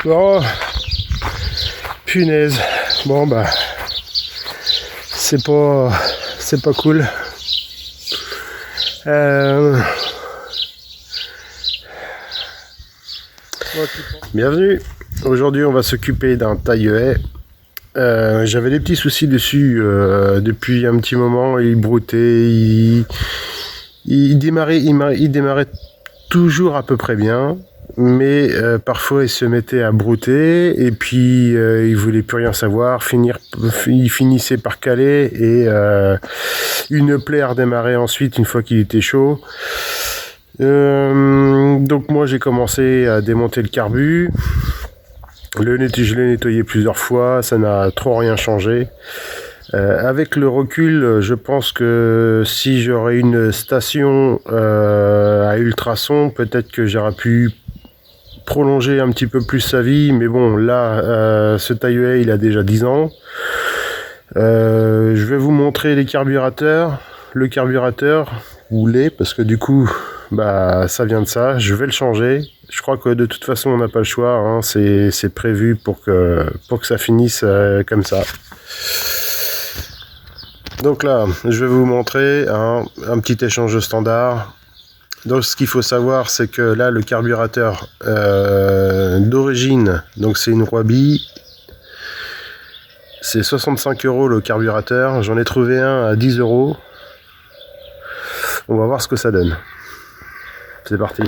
Oh, punaise. Bon bah, c'est pas cool. Bienvenue. Aujourd'hui, on va s'occuper d'un taille-haie. J'avais des petits soucis dessus depuis un petit moment. Il broutait, il démarrait toujours à peu près bien, mais parfois il se mettait à brouter et puis il voulait plus rien savoir. Il finissait par caler et une plaie a redémarré ensuite une fois qu'il était chaud. Donc moi j'ai commencé à démonter le carbu. Je l'ai nettoyé plusieurs fois, ça n'a trop rien changé. Avec le recul, je pense que si j'aurais une station à ultrasons, peut-être que j'aurais pu prolonger un petit peu plus sa vie. Mais bon, là, ce taille-haie, il a déjà 10 ans. Je vais vous montrer les carburateurs. Le carburateur, ou les, parce que du coup, bah, ça vient de ça. Je vais le changer. Je crois que de toute façon, on n'a pas le choix. Hein. C'est prévu pour que ça finisse comme ça. Donc là, je vais vous montrer un petit échange standard. Donc ce qu'il faut savoir, c'est que là, le carburateur d'origine, donc c'est une Ryobi. C'est 65 € le carburateur. J'en ai trouvé un à 10 €. On va voir ce que ça donne. C'est parti.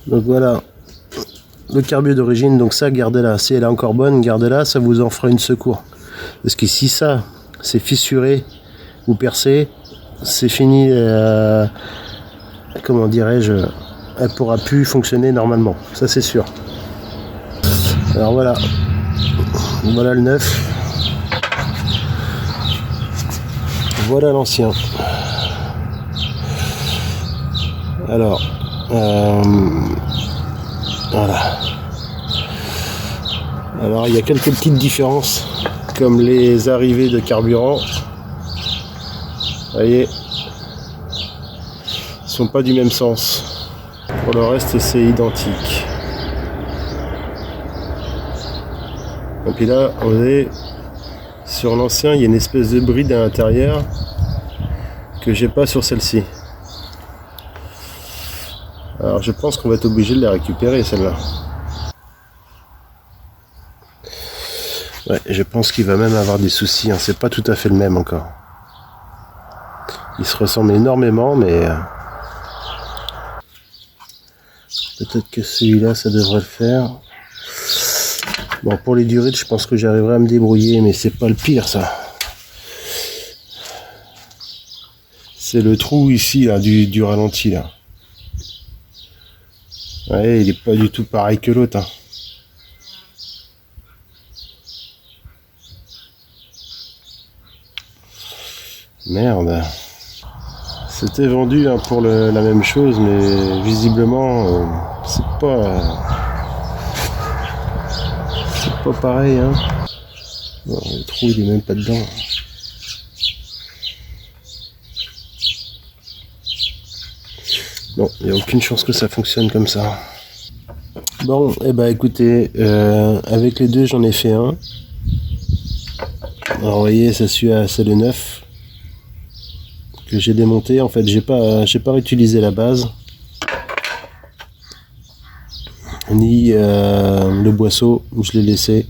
Donc voilà, le carbu d'origine, donc ça, gardez-la. Si elle est encore bonne, gardez-la, ça vous en fera une secours. Parce que si ça, c'est fissuré ou percé, c'est fini, comment dirais-je, elle pourra plus fonctionner normalement, ça c'est sûr. Alors voilà, voilà le neuf, voilà l'ancien. Alors, voilà. Alors il y a quelques petites différences, comme les arrivées de carburant. Vous voyez, ils sont pas du même sens. Pour le reste, c'est identique. Et puis là, on est sur l'ancien, il y a une espèce de bride à l'intérieur que j'ai pas sur celle-ci. Alors je pense qu'on va être obligé de la récupérer, celle-là. Ouais, je pense qu'il va même avoir des soucis, hein. C'est pas tout à fait le même encore. Il se ressemble énormément, mais peut-être que celui-là, ça devrait le faire. Bon, pour les durées, je pense que j'arriverai à me débrouiller, mais c'est pas le pire, ça. C'est le trou ici, là, du ralenti, là. Ouais, il est pas du tout pareil que l'autre. Hein. Merde. C'était vendu hein, pour la même chose, mais visiblement, c'est pas pareil. Hein. Bon, le trou, il est même pas dedans. Non, il n'y a aucune chance que ça fonctionne comme ça. Bon, et bah écoutez, avec les deux j'en ai fait un. Alors vous voyez, ça suit à c'est le 9 que j'ai démonté. En fait, j'ai pas réutilisé la base ni le boisseau, je l'ai laissé.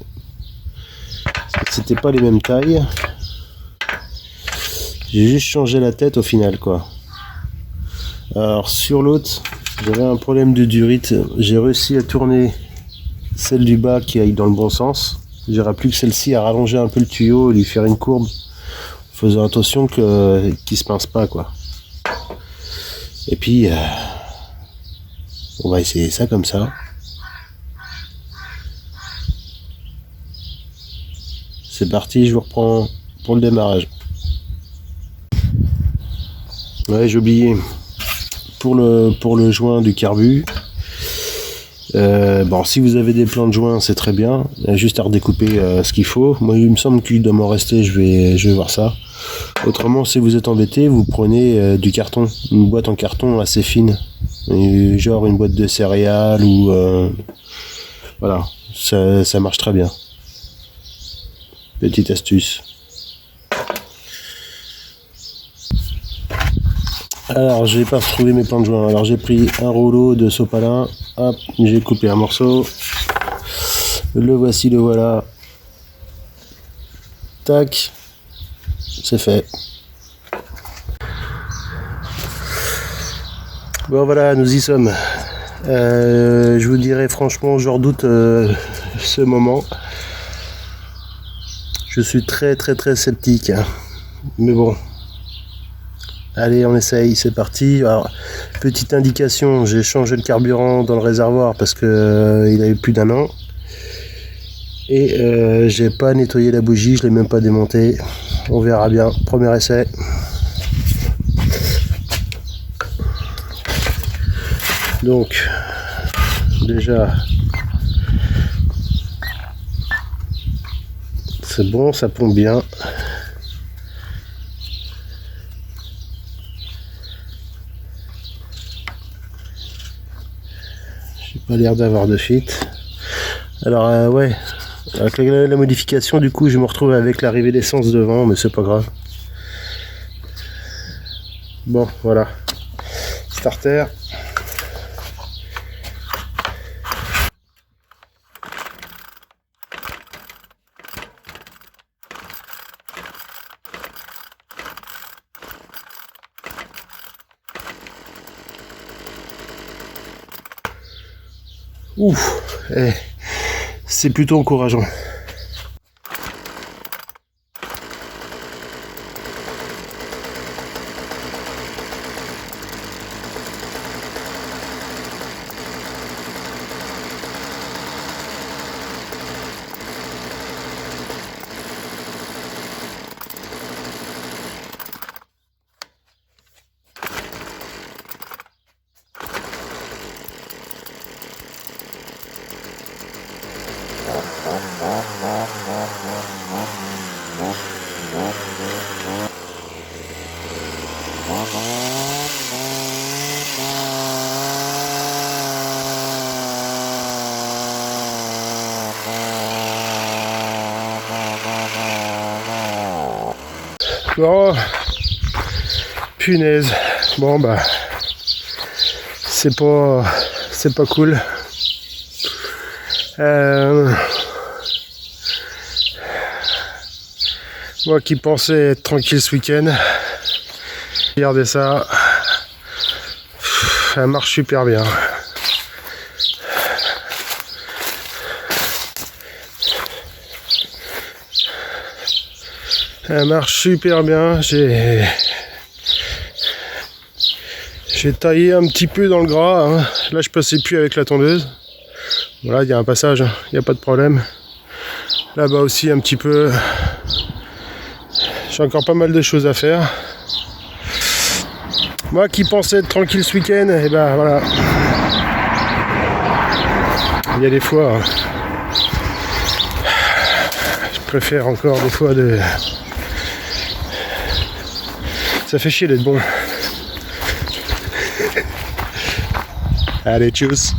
C'était pas les mêmes tailles. J'ai juste changé la tête au final, quoi. Alors sur l'autre, J'avais un problème de durite. J'ai réussi à tourner celle du bas qui aille dans le bon sens. J'aurais plus que celle-ci à rallonger un peu le tuyau et lui faire une courbe. Faisant attention qu'il ne se pince pas, quoi. Et puis, on va essayer ça comme ça. C'est parti, je vous reprends pour le démarrage. Ouais, j'ai oublié. Pour le joint du carbu, bon, si vous avez des plans de joint, c'est très bien. Il y a juste à redécouper ce qu'il faut. Moi, il me semble qu'il doit m'en rester, je vais voir ça. Autrement, si vous êtes embêté, vous prenez du carton, une boîte en carton assez fine, genre une boîte de céréales ou voilà, ça marche très bien. Petite astuce. Alors, j'ai pas retrouvé mes plans de joint. Alors, j'ai pris un rouleau de sopalin. Hop, j'ai coupé un morceau. Le voici, le voilà. Tac. C'est fait. Bon, voilà, nous y sommes. Je vous dirais franchement, je redoute ce moment. Je suis très sceptique. Hein. Mais bon. Allez, on essaye, c'est parti. Alors, petite indication, j'ai changé le carburant dans le réservoir parce que il a eu plus d'1 an. Et j'ai pas nettoyé la bougie, je l'ai même pas démontée. On verra bien. Premier essai. Donc, déjà, c'est bon, ça pompe bien. Pas l'air d'avoir de fuite. Alors ouais, avec la modification du coup je me retrouve avec l'arrivée d'essence devant, mais c'est pas grave. Bon voilà, starter. Ouf, c'est plutôt encourageant. Oh, punaise. Bon bah c'est pas cool. Moi qui pensais être tranquille ce week-end, regardez ça, ça marche super bien. Ça marche super bien. J'ai taillé un petit peu dans le gras. Hein. Là, je passais plus avec la tondeuse. Voilà, il y a un passage, il n'y a pas de problème. Là-bas aussi, un petit peu. J'ai encore pas mal de choses à faire. Moi qui pensais être tranquille ce week-end, et ben voilà. Il y a des fois. Je préfère encore des fois de. Ça fait chier d'être bon. Allez, tchuss.